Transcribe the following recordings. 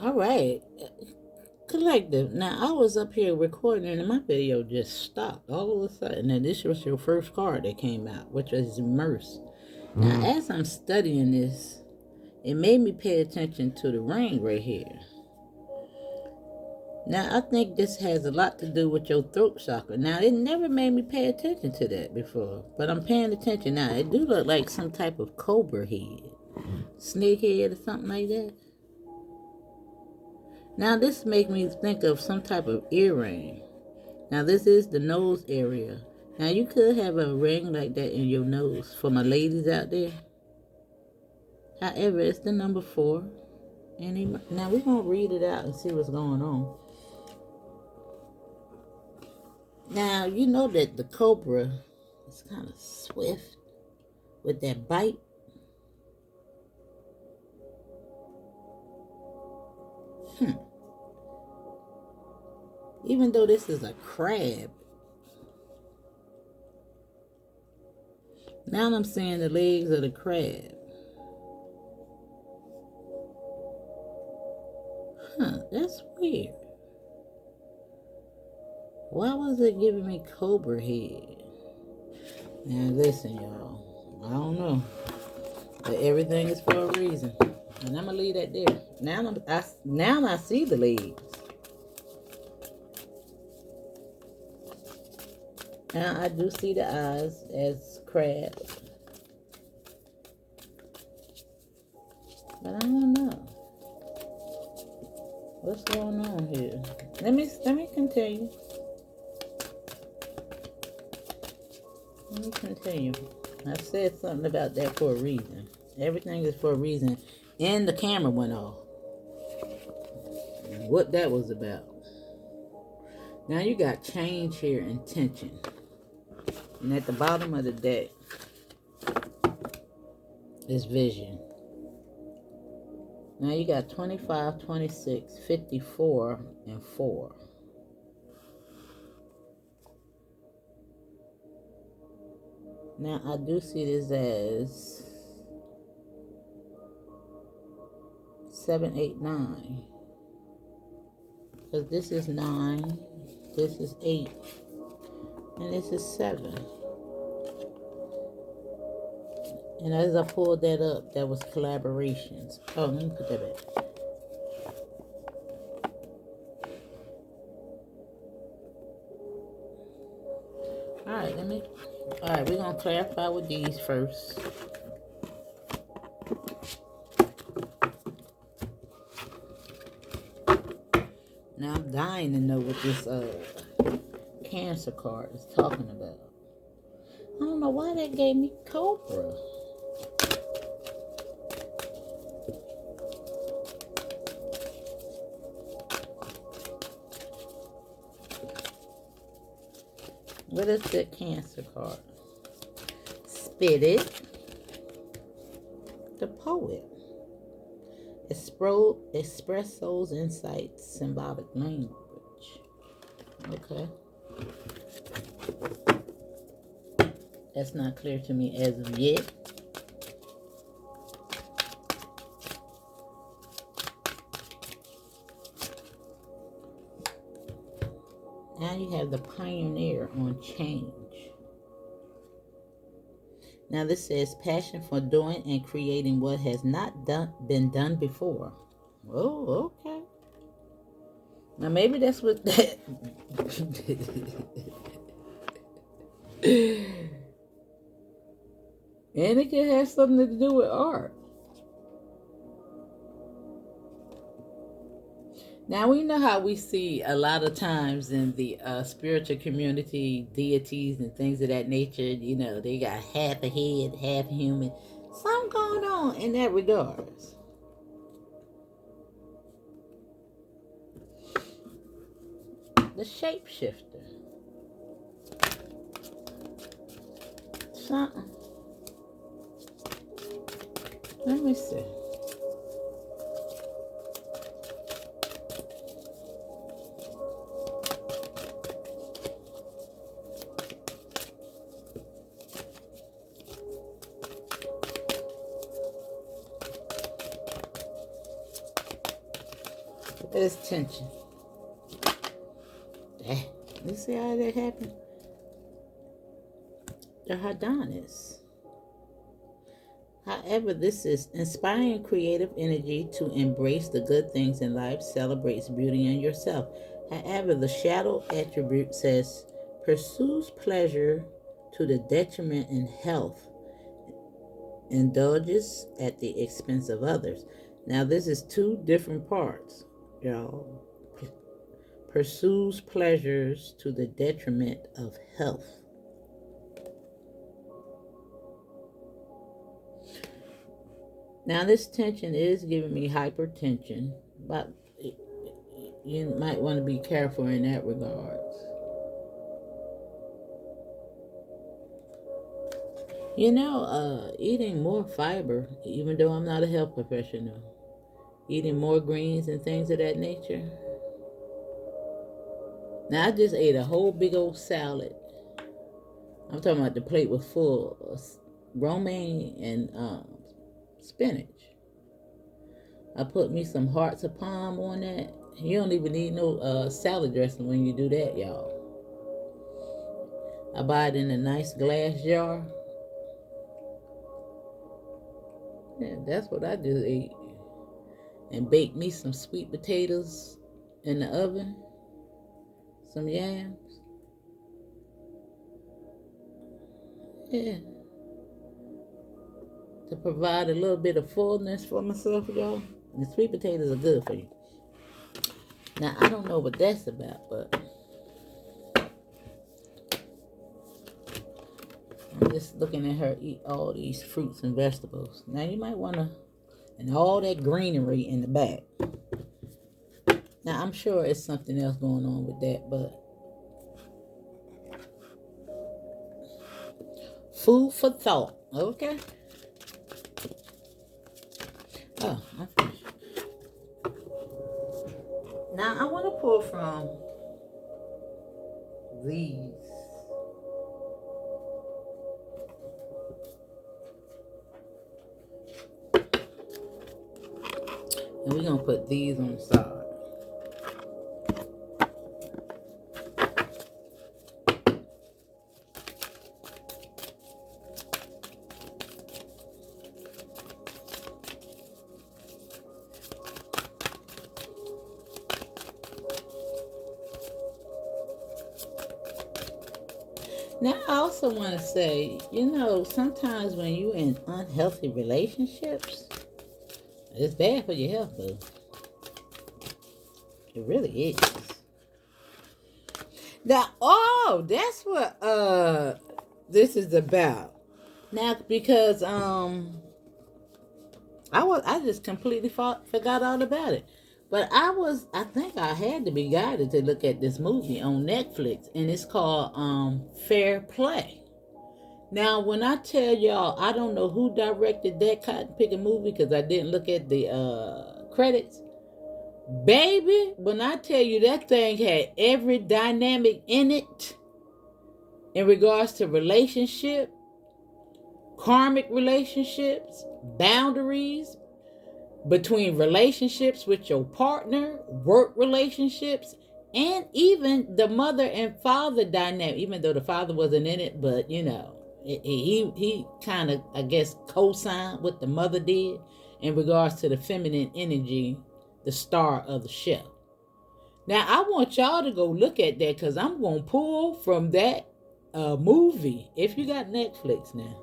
All right. Collective. Now, I was up here recording and my video just stopped all of a sudden. And this was your first card that came out, which was immersed. Now, as I'm studying this, it made me pay attention to the ring right here. Now, I think this has a lot to do with your throat chakra. Now, it never made me pay attention to that before, but I'm paying attention now. It do look like some type of cobra head, snake head or something like that. Now, this makes me think of some type of earring. Now, this is the nose area. Now, you could have a ring like that in your nose for my ladies out there. However, it's the number 4. Now, we're going to read it out and see what's going on. Now, you know that the cobra is kind of swift with that bite. Even though this is a crab. Now I'm seeing the legs of the crab. That's weird. Why was it giving me cobra head? Now listen, y'all. I don't know. But everything is for a reason. And I'm going to leave that there. Now I see the legs. Now I do see the eyes as crab. But I don't know. What's going on here? Let me continue. Let me continue. I said something about that for a reason. Everything is for a reason. And the camera went off. What that was about. Now you got change here and tension. And at the bottom of the deck is vision. Now you got 25, 26, 54, and 4. Now I do see this as 7, 8, 9. Because this is 9, this is 8, and this is 7. And as I pulled that up, that was collaborations. Oh, let me put that back. Alright, we're going to clarify with these first. Now I'm dying to know what this Cancer card is talking about. I don't know why that gave me Cobra. What is that Cancer card? Spirit. The Poet. Express soul's insights, symbolic language. Okay. That's not clear to me as of yet. Now you have the Pioneer on change. Now this says passion for doing and creating what has not been done before. Oh, okay. Now maybe that's what that... And it can have something to do with art. Now, we know how we see a lot of times in the spiritual community, deities and things of that nature, you know, they got half a head, half human. Something going on in that regards. The shapeshifter. Something. Let me see. There's tension. You see how that happened? The Adonis. However, this is inspiring creative energy to embrace the good things in life, celebrates beauty in yourself. However, the shadow attribute says pursues pleasure to the detriment in health, indulges at the expense of others. Now, this is two different parts, y'all. Pursues pleasures to the detriment of health. Now, this tension is giving me hypertension, but you might want to be careful in that regard. Eating more fiber, even though I'm not a health professional, eating more greens and things of that nature. Now, I just ate a whole big old salad. I'm talking about the plate was full of romaine and spinach. I put me some hearts of palm on that. You don't even need no salad dressing when you do that, y'all. I buy it in a nice glass jar. Yeah, that's what I just ate. And bake me some sweet potatoes in the oven. Some yams. Yeah. To provide a little bit of fullness for myself, y'all. And the sweet potatoes are good for you. Now, I don't know what that's about, but I'm just looking at her eat all these fruits and vegetables. Now, you might want to, and all that greenery in the back. Now, I'm sure it's something else going on with that, but food for thought, okay? Oh, I'm finished. Now, I want to pull from these. And we're going to put these on the side. Now, I also want to say, sometimes when you're in unhealthy relationships, it's bad for your health, though. It really is. Now, that's what this is about. Now, because I just completely forgot all about it. But I think I had to be guided to look at this movie on Netflix, and it's called Fair Play. Now, when I tell y'all, I don't know who directed that cotton picking movie because I didn't look at the credits. Baby, when I tell you that thing had every dynamic in it in regards to relationship, karmic relationships, boundaries, between relationships with your partner, work relationships, and even the mother and father dynamic, even though the father wasn't in it, but he kind of, I guess, co-signed what the mother did in regards to the feminine energy, the star of the show. Now, I want y'all to go look at that because I'm going to pull from that movie. If you got Netflix now.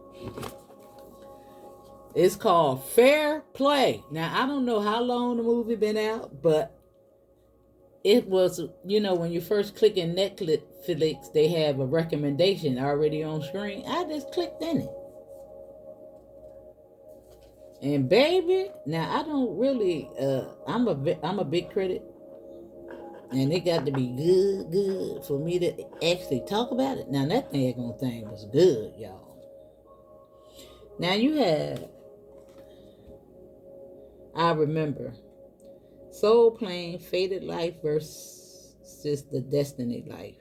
It's called Fair Play. Now, I don't know how long the movie been out, but it was, when you first click in Netflix, they have a recommendation already on screen. I just clicked in it. And baby, now I don't really, I'm a big critic. And it got to be good for me to actually talk about it. Now, that thing was good, y'all. Now, you had, I remember, Soul Plane, Fated Life versus the Destiny Life.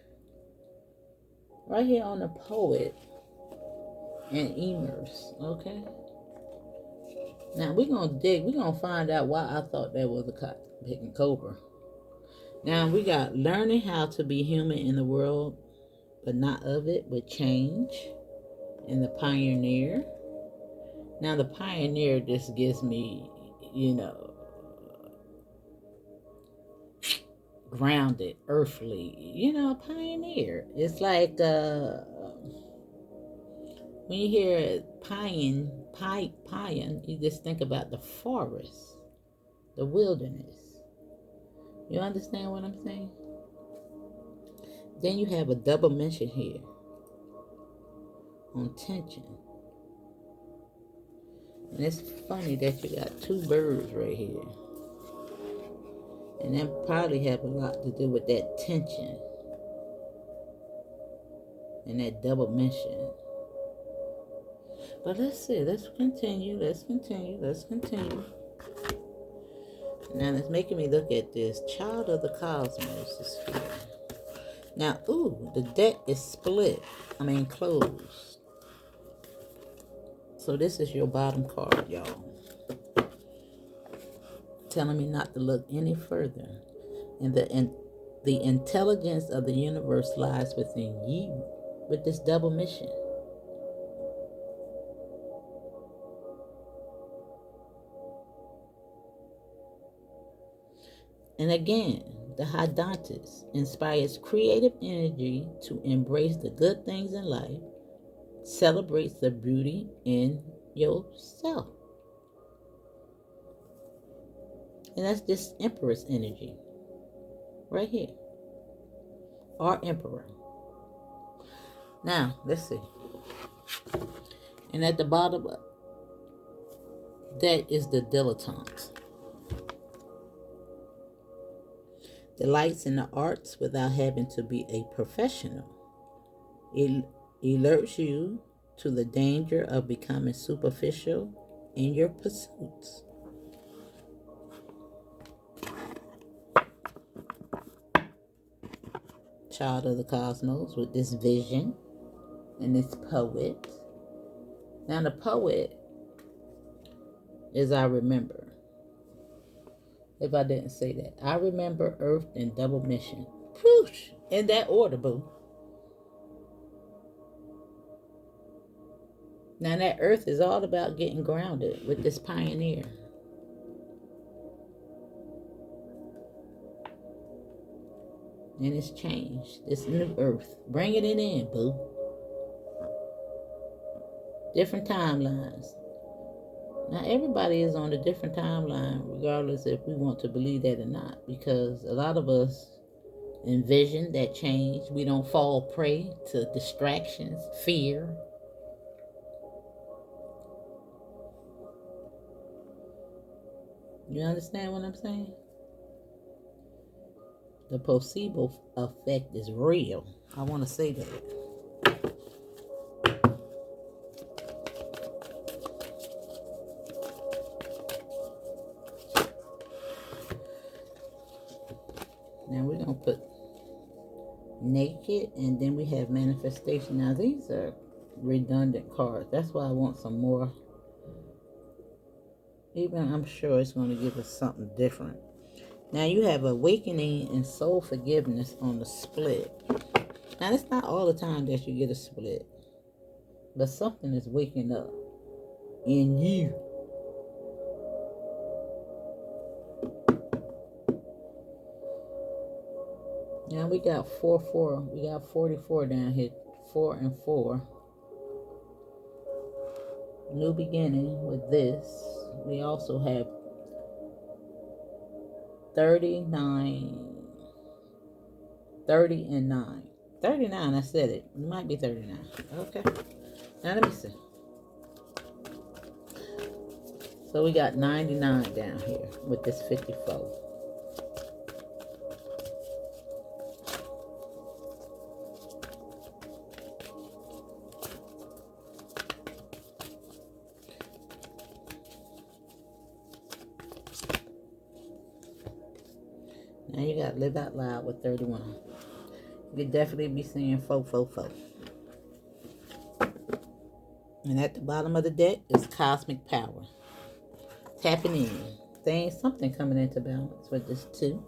Right here on the Poet and Emers, okay? Now, we're going to find out why I thought that was a Picking Cobra. Now we got learning how to be human in the world, but not of it, with change. And the pioneer. Now the pioneer just gives me, grounded, earthly, pioneer. It's like when you hear pion, you just think about the forest, the wilderness. You understand what I'm saying? Then you have a double mention here on tension. And it's funny that you got two birds right here. And that probably have a lot to do with that tension and that double mention. But let's see. Let's continue. Now it's making me look at this. Child of the Cosmos is here. Now, the deck is split. Closed. So this is your bottom card, y'all. Telling me not to look any further. And the intelligence of the universe lies within you with this double mission. And again, the Hadontis inspires creative energy to embrace the good things in life, celebrates the beauty in yourself. And that's this Empress energy right here. Our Emperor. Now, let's see. And at the bottom, that is the dilettante. Delights in the arts without having to be a professional. It alerts you to the danger of becoming superficial in your pursuits. Child of the Cosmos with this vision and this poet. Now the poet is I remember. If I didn't say that. I remember, Earth, and double mission. Poosh! In that order, boo. Now that Earth is all about getting grounded with this pioneer. And it's changed. This new Earth. Bringing it in, boo. Different timelines. Now, everybody is on a different timeline, regardless if we want to believe that or not, because a lot of us envision that change. We don't fall prey to distractions, fear. You understand what I'm saying? The placebo effect is real. I want to say that. Now we're going to put naked, and then we have manifestation. Now these are redundant cards. That's why I want some more. Even I'm sure it's going to give us something different. Now you have awakening and soul forgiveness on the split. Now it's not all the time that you get a split, but something is waking up in you. Now we got 4-4. We got 44 down here. 4 and 4. New beginning with this. We also have 39. 30 and 9. 39, I said it. It might be 39. Okay. Now let me see. So we got 99 down here with this 54. Now you got live out loud with 31. You could definitely be seeing 444. And at the bottom of the deck is cosmic power. Tapping in. thing, something coming into balance with this 2.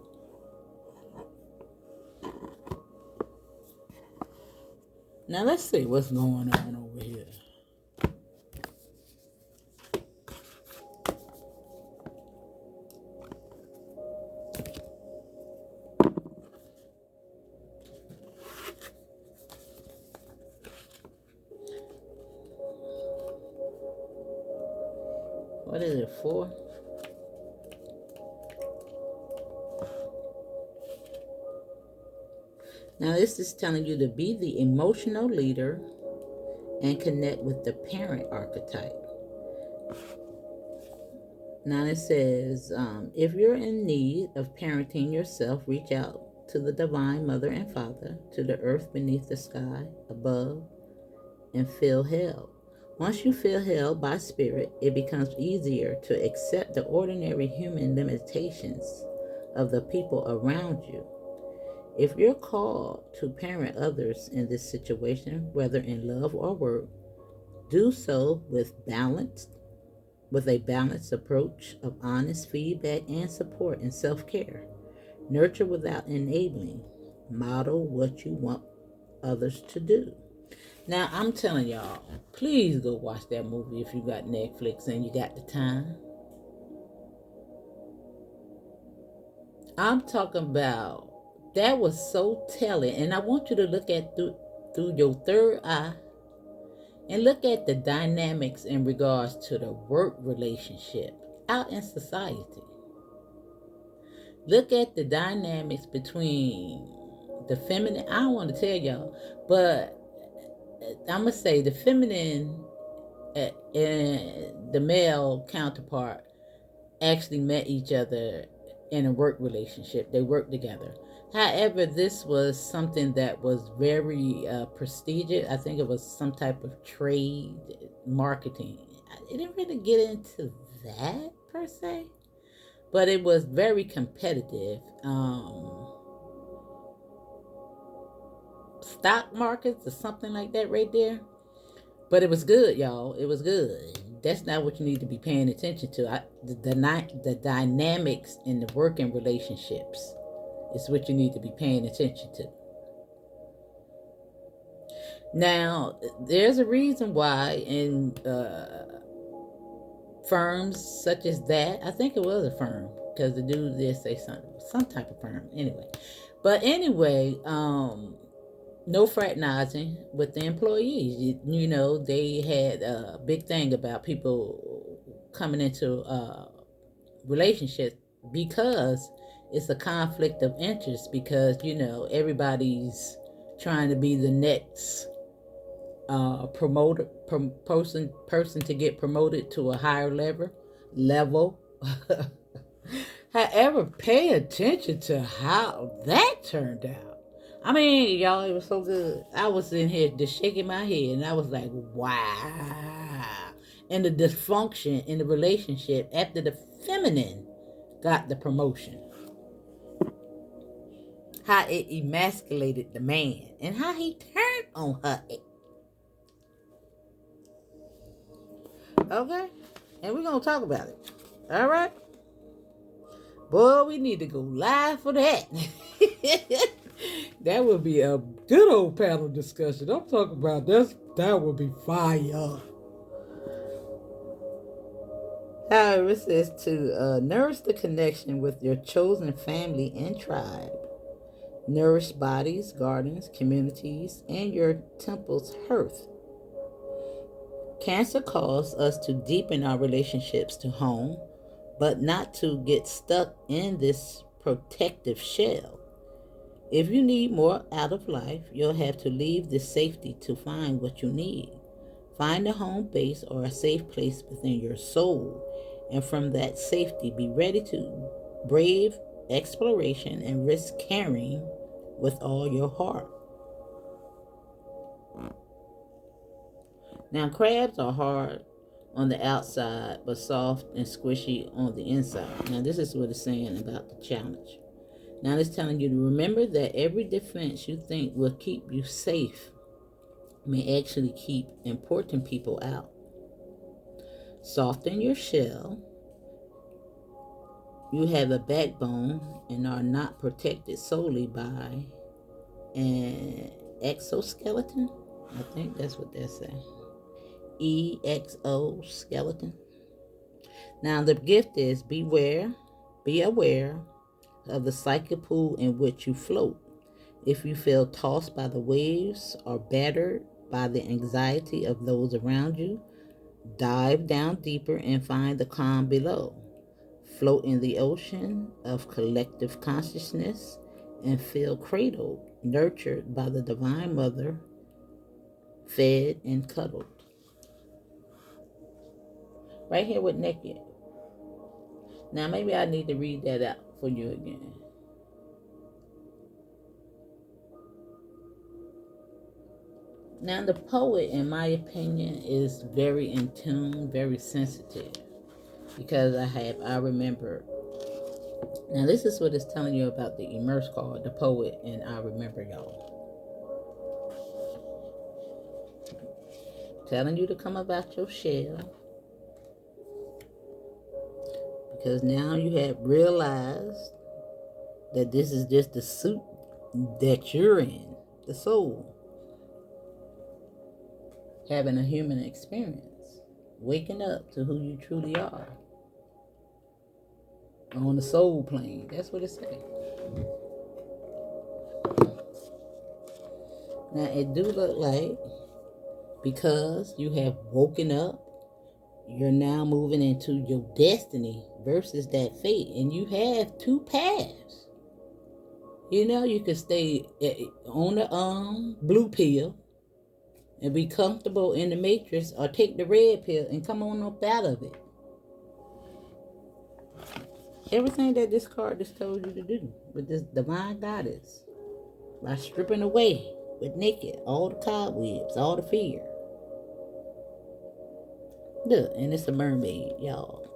Now let's see what's going on over here. What is it, 4? Now this is telling you to be the emotional leader and connect with the parent archetype. Now it says, if you're in need of parenting yourself, reach out to the divine mother and father, to the earth beneath the sky above, and feel held. Once you feel held by spirit, it becomes easier to accept the ordinary human limitations of the people around you. If you're called to parent others in this situation, whether in love or work, do so with a balanced approach of honest feedback and support and self-care. Nurture without enabling. Model what you want others to do. Now, I'm telling y'all, please go watch that movie if you got Netflix and you got the time. I'm talking about, that was so telling. And I want you to look at through your third eye and look at the dynamics in regards to the work relationship out in society. Look at the dynamics between the feminine. I don't want to tell y'all, but I'm going to say the feminine and the male counterpart actually met each other in a work relationship. They worked together. However, this was something that was very prestigious. I think it was some type of trade marketing. I didn't really get into that per se, but it was very competitive. Stock markets or something like that right there. But it was good, y'all. It was good. That's not what you need to be paying attention to. The dynamics in the working relationships is what you need to be paying attention to. Now, there's a reason why in firms such as that, I think it was a firm, because the dude did say some type of firm. Anyway, no fraternizing with the employees. You know, they had a big thing about people coming into relationships because it's a conflict of interest, because, you know, everybody's trying to be the next person to get promoted to a higher level. However, pay attention to how that turned out. I mean, y'all, it was so good. I was in here just shaking my head, and I was like, wow. And the dysfunction in the relationship after the feminine got the promotion. How it emasculated the man, and how he turned on her. Okay? And we're going to talk about it. All right? Boy, we need to go live for that. That would be a good old panel discussion. I'm talking about this. That would be fire. However, it says to nourish the connection with your chosen family and tribe. Nourish bodies, gardens, communities, and your temple's hearth. Cancer calls us to deepen our relationships to home, but not to get stuck in this protective shell. If you need more out of life, you'll have to leave the safety to find what you need. Find a home base or a safe place within your soul, and from that safety, be ready to brave exploration and risk caring with all your heart. Now, crabs are hard on the outside, but soft and squishy on the inside. Now, this is what it's saying about the challenge. Now, it's telling you to remember that every defense you think will keep you safe may actually keep important people out. Soften your shell You have a backbone and are not protected solely by an exoskeleton. I think that's what they're saying. Exoskeleton. Now the gift is be aware of the psychic pool in which you float. If you feel tossed by the waves or battered by the anxiety of those around you, dive down deeper and find the calm below. Float in the ocean of collective consciousness and feel cradled, nurtured by the Divine Mother, fed and cuddled. Right here with naked. Now maybe I need to read that out for you again. Now the poet, in my opinion, is very in tune, very sensitive. Because I remember. Now this is what it's telling you about the immerse card, the poet, and I remember y'all. Telling you to come about your shell. Because now you have realized that this is just the suit that you're in, the soul. Having a human experience. Waking up to who you truly are. On the soul plane. That's what it says. Now it do look like because you have woken up, you're now moving into your destiny versus that fate. And you have two paths. You know, you can stay on the blue pill and be comfortable in the matrix, or take the red pill and come on up out of it. Everything that this card just told you to do with this divine goddess, by stripping away with naked all the cobwebs, all the fear. Look, and it's a mermaid, y'all.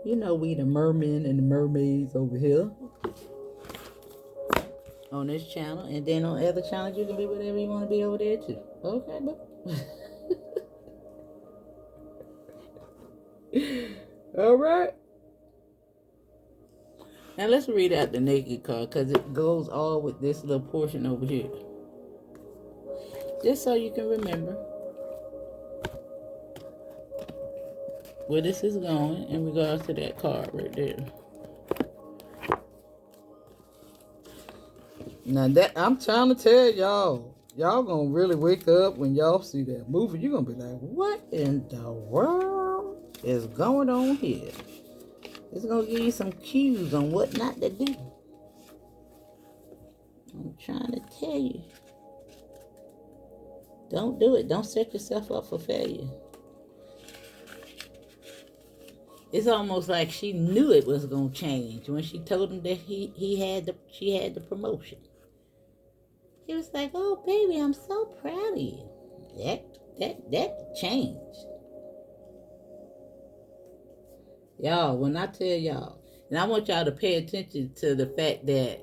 You know we the mermen and the mermaids over here on this channel, and then on other channels you can be whatever you want to be over there too. Okay, but all right. Now let's read out the naked card because it goes all with this little portion over here. Just so you can remember where this is going in regards to that card right there. Now that I'm trying to tell y'all gonna really wake up when y'all see that movie. You're gonna be like, what in the world is going on here? It's gonna give you some cues on what not to do. I'm trying to tell you. Don't do it. Don't set yourself up for failure. It's almost like she knew it was gonna change when she told him that she had the promotion. She was like, "Oh baby, I'm so proud of you." That changed. Y'all, when I tell y'all, and I want y'all to pay attention to the fact that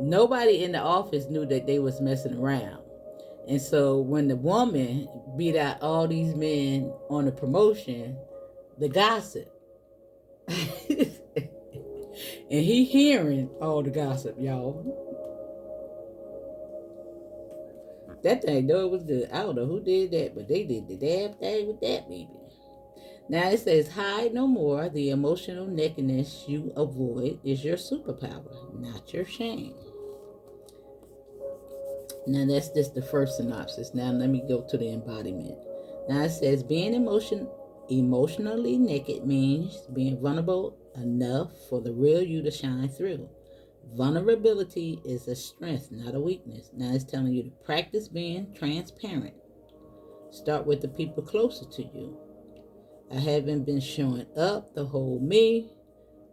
nobody in the office knew that they was messing around. And so when the woman beat out all these men on the promotion, the gossip. And he hearing all the gossip, y'all. That thing, though, it was good. I don't know who did that, but they did the damn thing with that baby. Now it says, hide no more. The emotional nakedness you avoid is your superpower, not your shame. Now that's just the first synopsis. Now let me go to the embodiment. Now it says, being emotionally naked means being vulnerable enough for the real you to shine through. Vulnerability is a strength, not a weakness. Now it's telling you to practice being transparent. Start with the people closer to you. I haven't been showing up the whole me,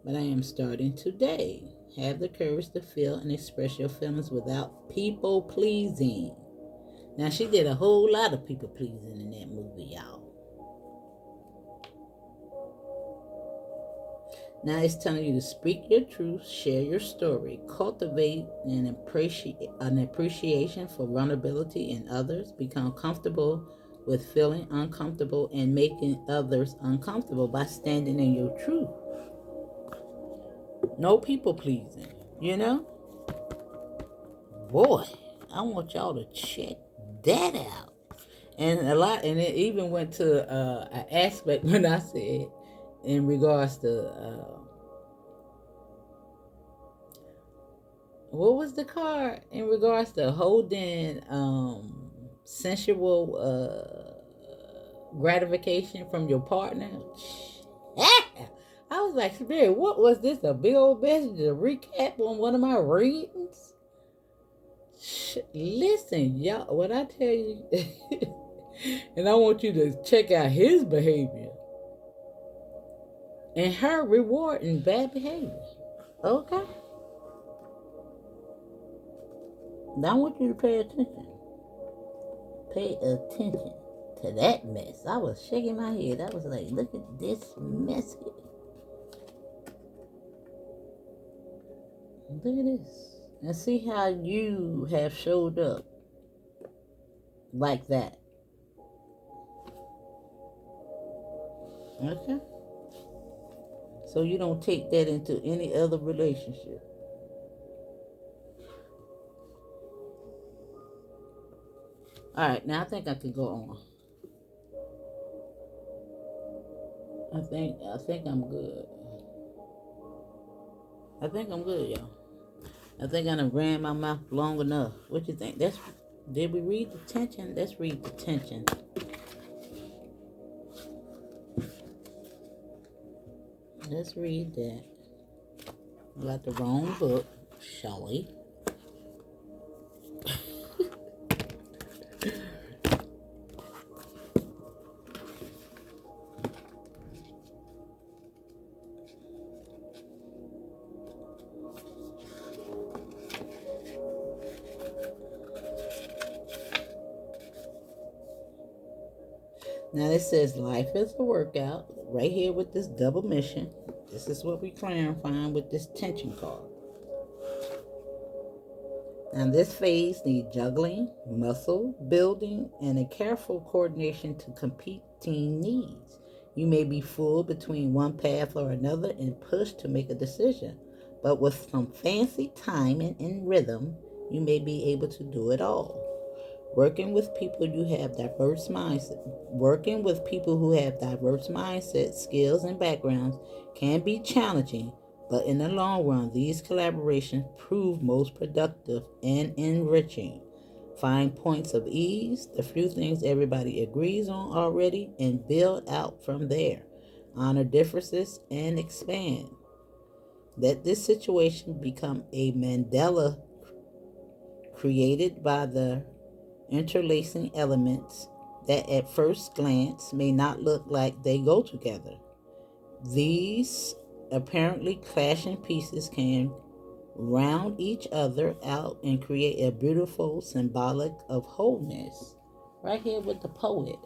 but I am starting today. Have the courage to feel and express your feelings without people pleasing. Now she did a whole lot of people pleasing in that movie, y'all. Now it's telling you to speak your truth, share your story, cultivate an appreciation for vulnerability in others, become comfortable with feeling uncomfortable and making others uncomfortable by standing in your truth. No people pleasing. You know? Boy, I want y'all to check that out. And it even went to an aspect when I said in regards to what was the card in regards to holding sensual gratification from your partner. I was like, Spirit, what was this? A big old message, a recap on one of my readings? Listen, y'all, what I tell you, and I want you to check out his behavior and her rewarding bad behavior. Okay? Now I want you to pay attention. Pay attention to that mess. I was shaking my head. I was like, look at this mess. Look at this. And see how you have showed up like that. Okay? So you don't take that into any other relationship. All right, now I think I could go on. I think I'm good. I think I'm good, y'all. I think I done ran my mouth long enough. What you think? Did we read the tension? Let's read the tension. Let's read that. I got the wrong book, Shelly. Now it says life is a workout right here with this double mission. This is what we clarifying with this tension card. Now this phase needs juggling, muscle building, and a careful coordination to competing needs. You may be fooled between one path or another and pushed to make a decision. But with some fancy timing and rhythm, you may be able to do it all. Working with people who have diverse mindsets, skills, and backgrounds can be challenging, but in the long run, these collaborations prove most productive and enriching. Find points of ease, the few things everybody agrees on already, and build out from there. Honor differences and expand. Let this situation become a mandala created by the interlacing elements that at first glance may not look like they go together. These apparently clashing pieces can round each other out and create a beautiful symbolic of wholeness. Right here with the poet.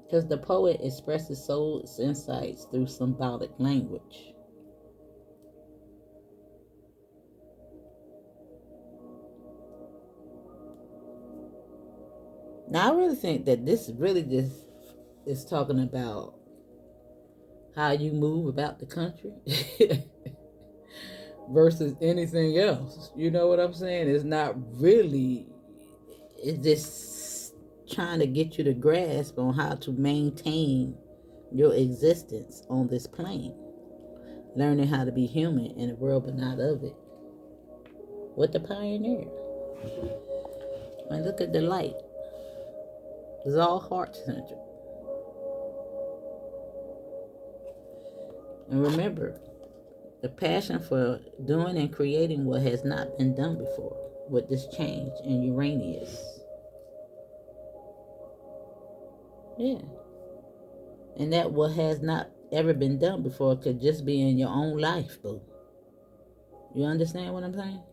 Because the poet expresses soul's insights through symbolic language. Now, I really think that this really just is talking about how you move about the country versus anything else. You know what I'm saying? It's not really, it's just trying to get you to grasp on how to maintain your existence on this plane. Learning how to be human in the world but not of it. With the pioneer. And look at the light. It's all heart-centered. And remember, the passion for doing and creating what has not been done before with this change in Uranus. Yeah. And that what has not ever been done before could just be in your own life, boo. You understand what I'm saying?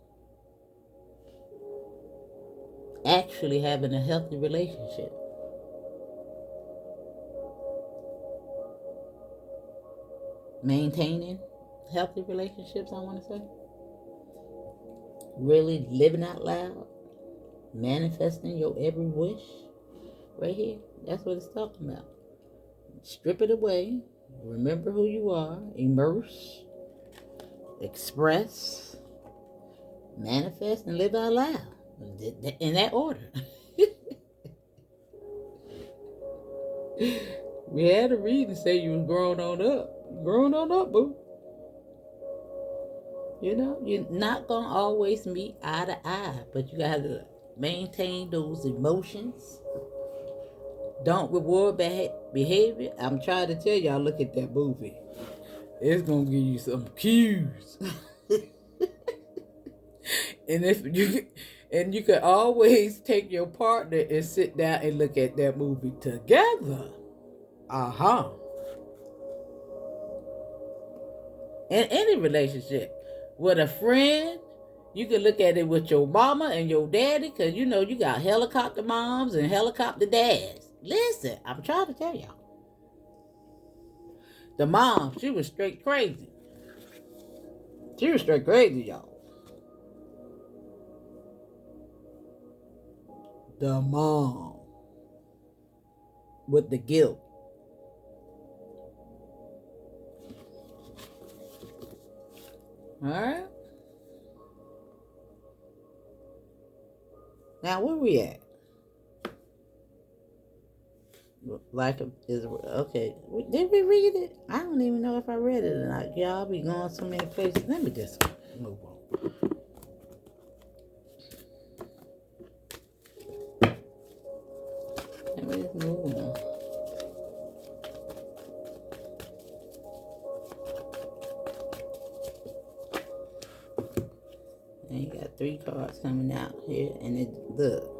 Actually having a healthy relationship. Maintaining healthy relationships, I want to say. Really living out loud. Manifesting your every wish. Right here. That's what it's talking about. Strip it away. Remember who you are. Immerse. Express. Manifest and live out loud. In that order. We had a reason to say you was growing on up. Growing on up, boo. You know, you're not going to always meet eye to eye, but you got to maintain those emotions. Don't reward bad behavior. I'm trying to tell y'all, look at that movie. It's going to give you some cues. And you can always take your partner and sit down and look at that movie together. In any relationship. With a friend, you can look at it with your mama and your daddy, because you know you got helicopter moms and helicopter dads. Listen, I'm trying to tell y'all. The mom, she was straight crazy. She was straight crazy, y'all. The mom. With the guilt. Alright? Now, where we at? Like is okay. Did we read it? I don't even know if I read it or not. Y'all be going so many places. Let me just move on. Let me just move on. And you got 3 cards coming out here, and it look.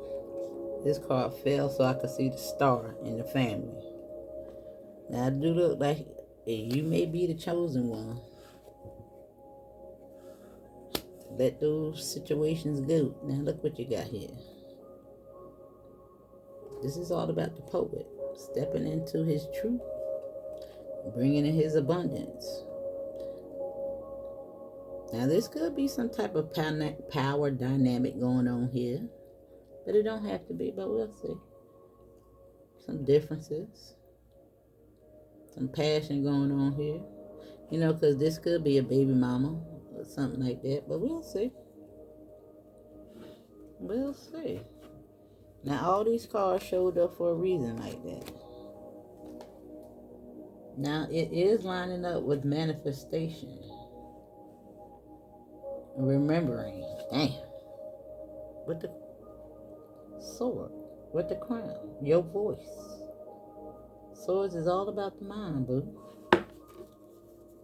This card fell so I could see the star in the family. Now, it do look like you may be the chosen one. Let those situations go. Now, look what you got here. This is all about the poet. Stepping into his truth. Bringing in his abundance. Now, this could be some type of power dynamic going on here. But it don't have to be, but we'll see. Some differences. Some passion going on here. You know, because this could be a baby mama or something like that. But we'll see. We'll see. Now, all these cards showed up for a reason like that. Now, it is lining up with manifestation. Remembering. Damn. With the sword. With the crown. Your voice. Swords is all about the mind, boo.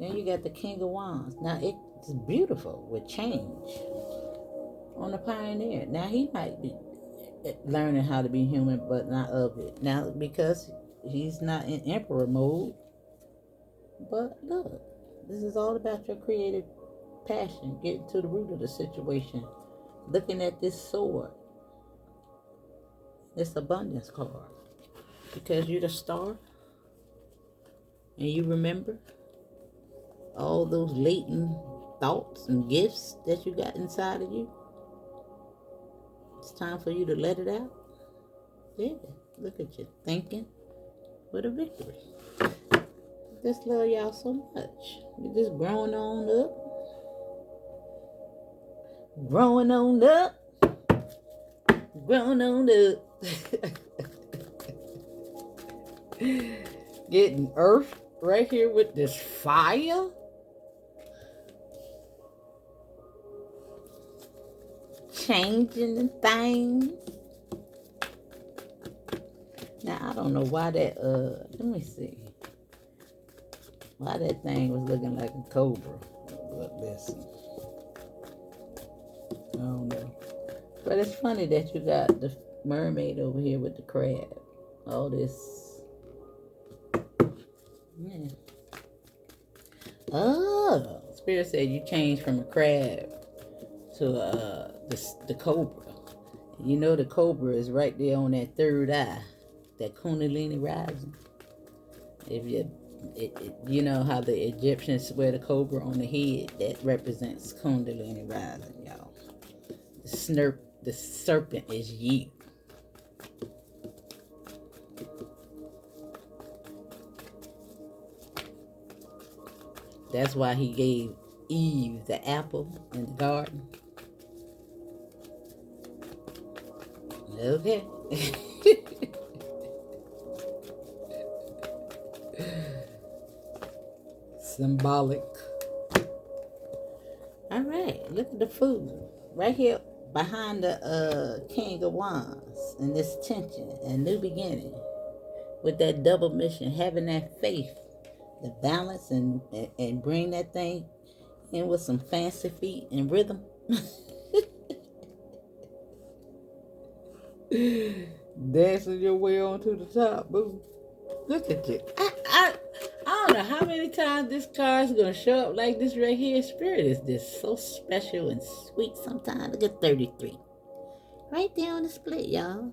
Then you got the King of Wands. Now, it's beautiful with change. On the Pioneer. Now, he might be learning how to be human, but not of it. Now, because he's not in Emperor mode. But look, this is all about your creative passion. Getting to the root of the situation. Looking at this sword. This abundance card. Because you're the star. And you remember all those latent thoughts and gifts that you got inside of you. It's time for you to let it out. Yeah, look at you thinking with a victory. Just love y'all so much. You're just growing on up. Growing on up. Growing on up. Getting earth right here with this fire. Changing things. Now, I don't know why that, let me see. Why that thing was looking like a cobra. But listen. I don't know. But it's funny that you got the mermaid over here with the crab. All this. Yeah. Oh, Spirit said you changed from a crab to the cobra. You know the cobra is right there on that third eye, that Kundalini rising. If you know how the Egyptians wear the cobra on the head, that represents Kundalini rising, y'all. The serpent is you. That's why he gave Eve the apple in the garden. Okay. Symbolic. All right, look at the food right here behind the King of Wands and this tension and new beginning with that double mission, having that faith, the balance, and bring that thing in with some fancy feet and rhythm. Dancing your way onto the top, boo. Look at you. I don't know how many times this car is gonna show up like this right here. Spirit is just so special and sweet sometimes. Look at 33. Right there on the split, y'all.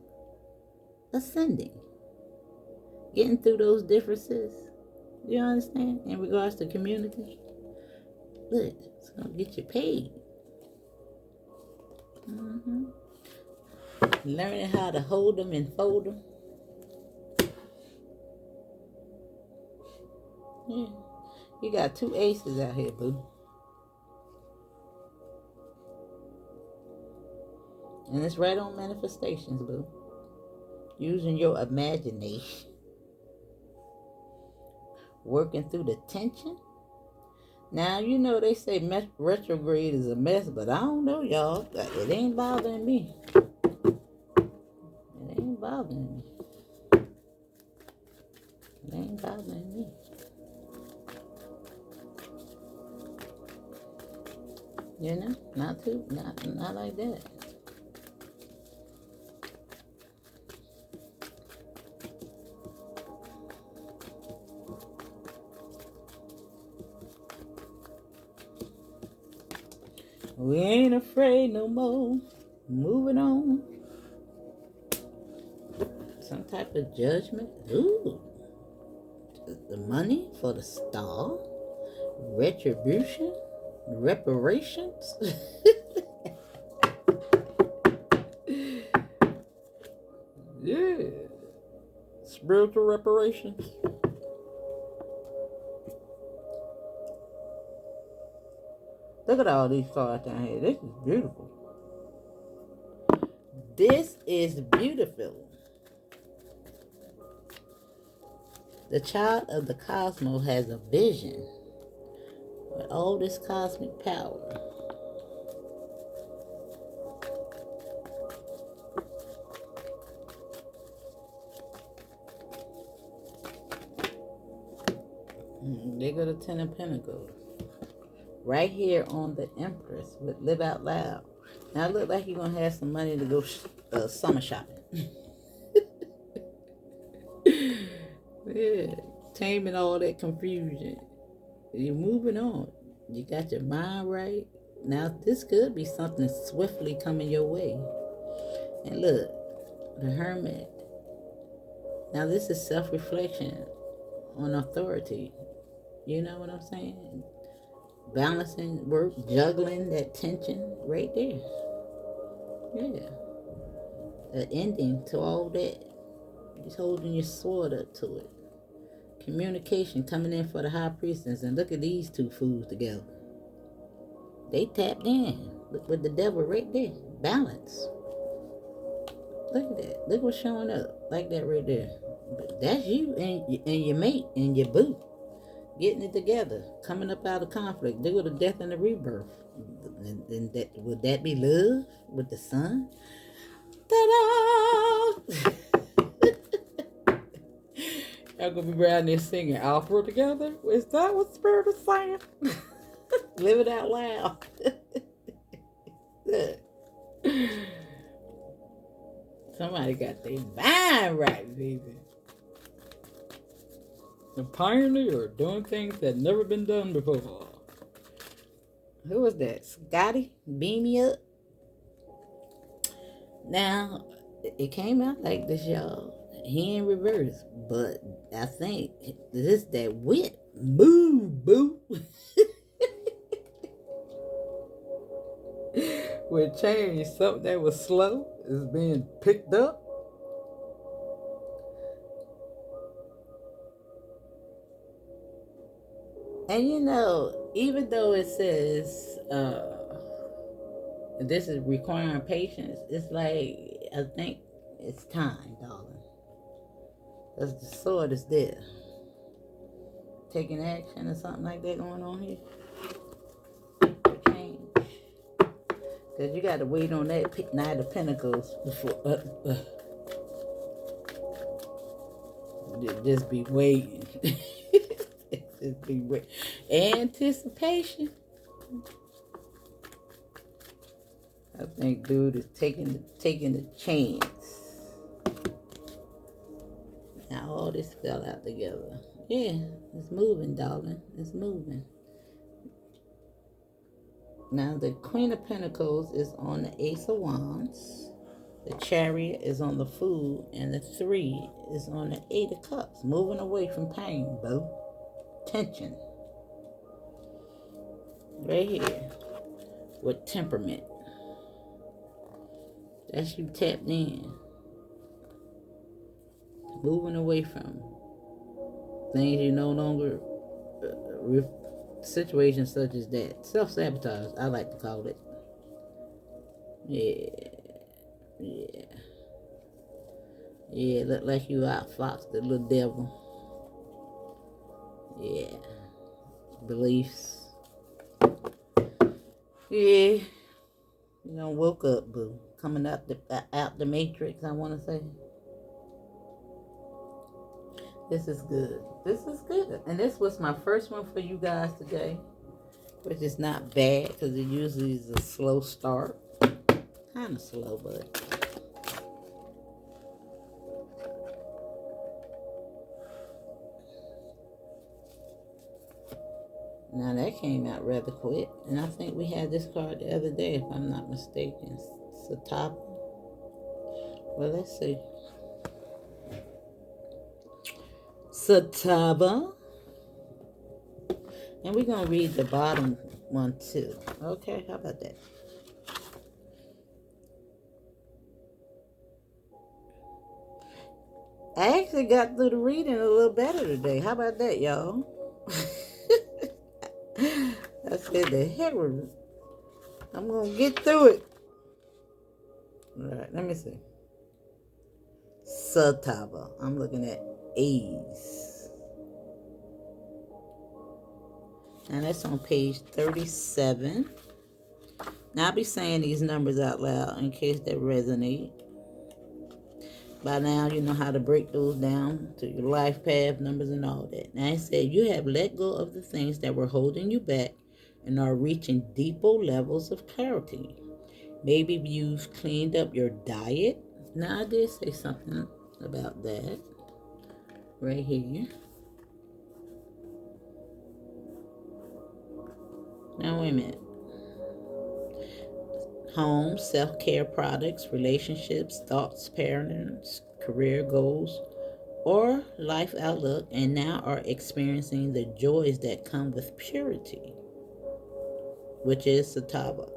Ascending. Getting through those differences. You understand? In regards to community. Look, it's gonna get you paid. Mm-hmm. Learning how to hold them and fold them. Yeah. You got 2 aces out here, boo. And it's right on manifestations, boo. Using your imagination. Working through the tension. Now, you know they say retrograde is a mess, but I don't know, y'all. It ain't bothering me. It ain't bothering me. It ain't bothering me. You know? Not like that. We ain't afraid no more. Moving on. Some type of judgment. Ooh. The money for the star. Retribution. Reparations. Yeah. Spiritual reparations. Look at all these cards down here. This is beautiful. This is beautiful. The child of the cosmos has a vision with all this cosmic power. They go to 10 of Pentacles. Right here on the Empress with Live Out Loud. Now it look like you're going to have some money to go summer shopping. Yeah, taming all that confusion. You're moving on. You got your mind right. Now this could be something swiftly coming your way. And look, the Hermit. Now this is self-reflection on authority. You know what I'm saying? Balancing work, juggling that tension right there. Yeah. An ending to all that. Just holding your sword up to it. Communication coming in for the high priestess. And look at these 2 fools together. They tapped in. Look with the devil right there. Balance. Look at that. Look what's showing up. Like that right there. But that's you and your mate and your boo. Getting it together. Coming up out of conflict. They go to death and the rebirth. And that, would that be love with the sun? Ta-da! Y'all gonna be around there singing Alpha together? Is that what Spirit is saying? Live it out loud. Somebody got their mind right, baby. The pioneer doing things that never been done before. Who was that? Scotty? Beam me up. Now, it came out like this, y'all. He in reverse, but I think this that wit. Boo, boo. With change, something that was slow is being picked up. And you know, even though it says this is requiring patience, it's like, I think it's time, darling. Because the sword is there. Taking action or something like that going on here. Change. Because you got to wait on that Knight of Pentacles before. Just be waiting. Just be waiting. Anticipation. I think dude is taking the chance. Now all this fell out together. Yeah, it's moving, darling. It's moving. Now the Queen of Pentacles is on the Ace of Wands. The Chariot is on the Fool. And the 3 is on the 8 of Cups. Moving away from pain, boo. Tension. Right here. With temperament. That's you tapped in. Moving away from things you no longer... situations such as that. Self-sabotage, I like to call it. Yeah, look like you outfoxed the little devil. Yeah. Beliefs. Yeah. You done woke up, boo. Coming out the matrix, I want to say. This is good. This is good. And this was my first one for you guys today. Which is not bad, because it usually is a slow start. Kind of slow, but... Now that came out rather quick. And I think we had this card the other day, if I'm not mistaken. Sataba. Well, let's see. Sataba. And we're going to read the bottom one too. Okay, how about that? I actually got through the reading a little better today. How about that, y'all? I said, the heck with it. I'm going to get through it. All right, let me see. Sataba. I'm looking at A's. And that's on page 37. Now, I'll be saying these numbers out loud in case they resonate. By now, you know how to break those down to your life path, numbers, and all that. Now, it said you have let go of the things that were holding you back and are reaching deeper levels of clarity. Maybe you've cleaned up your diet. Now, I did say something about that right here. Now, wait a minute. Home, self-care products, relationships, thoughts, patterns, career goals, or life outlook, and now are experiencing the joys that come with purity, which is Sataba.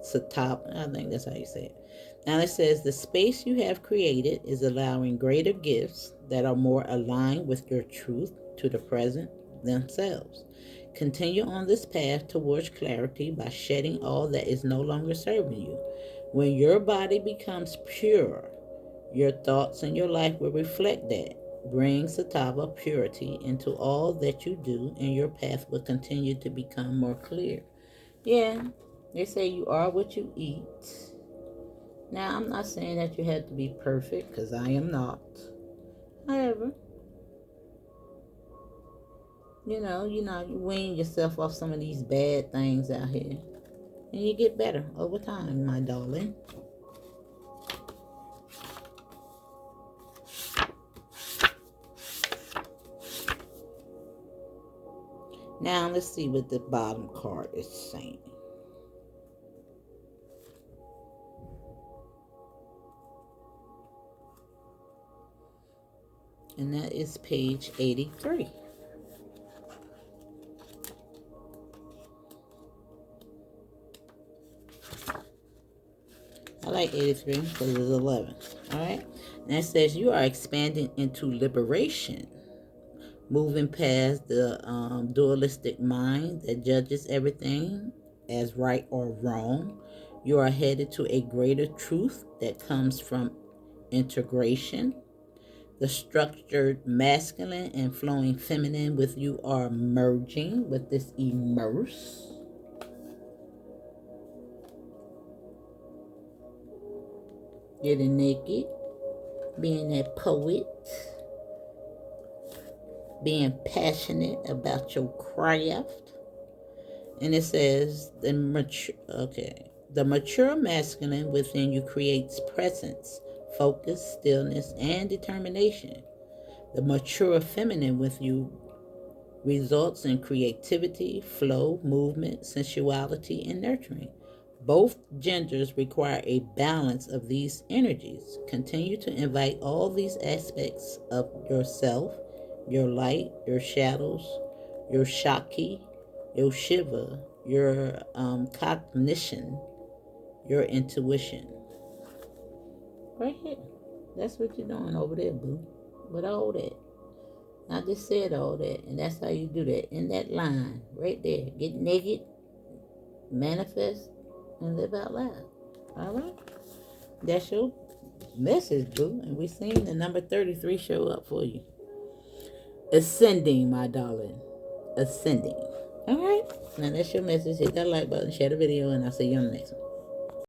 Sataba, I think that's how you say it. Now it says the space you have created is allowing greater gifts that are more aligned with your truth to the present themselves. Continue on this path towards clarity by shedding all that is no longer serving you. When your body becomes pure, your thoughts and your life will reflect that. Bring Satava purity into all that you do, and your path will continue to become more clear. Yeah, they say you are what you eat. Now, I'm not saying that you have to be perfect, because I am not. However, you wean yourself off some of these bad things out here. And you get better over time, my darling. Now, let's see what the bottom card is saying. And that is page 83. I like 83 because it's 11. All right. And it says you are expanding into liberation, moving past the dualistic mind that judges everything as right or wrong. You are headed to a greater truth that comes from integration. The structured masculine and flowing feminine with you are merging with this immerse. Getting naked, being a poet, being passionate about your craft. And it says the mature masculine within you creates presence, focus, stillness, and determination. The mature feminine with you results in creativity, flow, movement, sensuality, and nurturing. Both genders require a balance of these energies. Continue to invite all these aspects of yourself, your light, your shadows, your Shakti, your Shiva, your cognition, your intuition. Right here. That's what you're doing over there, boo. With all that. I just said all that, and that's how you do that. In that line, right there. Get naked, manifest, and live out loud. All right? That's your message, boo. And we're seeing the number 33 show up for you. Ascending, my darling. Ascending. All right? Now that's your message. Hit that like button, share the video, and I'll see you on the next one.